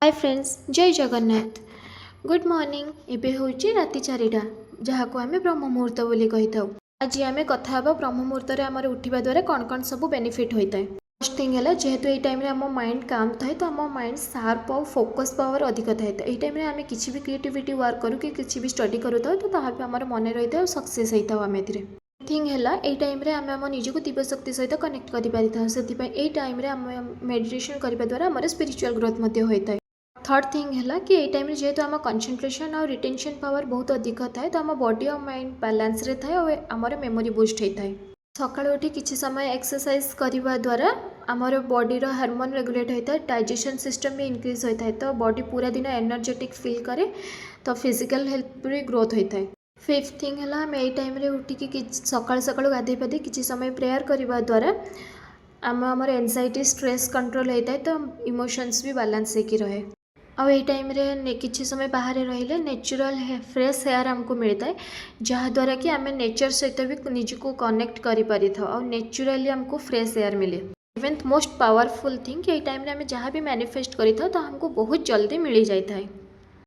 Hi friends, जय Jagannath. Good morning. एबे होची राति 4टा, जहाँ को आमे ब्रह्म मुहूर्त बोली कही थाउ। आज आमे कथा हबा ब्रह्म मुहूर्त रे हमर उठिबा द्वारा कौन कौन सब बेनिफिट होता है। फर्स्ट थिंग है जेहेतु ये टाइम रे हम माइंड काम थाए तो हम माइंड शार्प और फोकस पावर अधिक थाए। तो ये टाइम रे आमे किछि भी क्रिएटिविटी वर्क करू कि किछि भी स्टडी करू तो ताहा भी हमर मन रही था और सक्सेस होता है। आम एथिरे थिंग है ये टाइम रे आमे हम निजको दिव्य शक्ति सहित कनेक्ट करि पारि था। सेति पय ए टाइम रे हम मेडिटेशन करबा द्वारा हमर स्पिरिचुअल ग्रोथ मध्ये होता है। थर्ड थिंग है कि ये टाइम जेहेतु आम कंसंट्रेशन और रिटेंशन पावर बहुत अधिक थाए तो आम बॉडी और माइंड बैलेंस रे थाए और आमर मेमोरी बूस्ट होता है। सकाळु उठी किछि समय एक्सरसाइज करने द्वारा आमर बॉडीर हार्मोन रेगुलेट होता है, डाइजेशन सिस्टम भी इंक्रीज होता है तो बॉडी पूरा दिन एनर्जेटिक फील करे तो फिजिकल हेल्थ भी ग्रोथ होता है। फिफ्थ थिंग है आम यही टाइम उठिकी सकाळु सकाळु गाधे पाधे किछि समय प्रेयर करने द्वारा आमर एनजाइटी स्ट्रेस कंट्रोल होता है तो इमोशंस भी बैलेंस होकर रहे। आ यही टाइम रे किछि समय बाहर रहिले नेचुरल फ्रेश हेयर हमको मिलता है, जहाँद्वारा कि आम नेचर सहित भी निजको कनेक्ट कर पारि था और नेचुरली हमको फ्रेश हेयर मिले। इवेंथ मोस्ट पावरफुल थिंग यही टाइम रे आम जहाँ भी मैनिफेस्ट करि था तो हमको बहुत जल्दी मिल जाता है।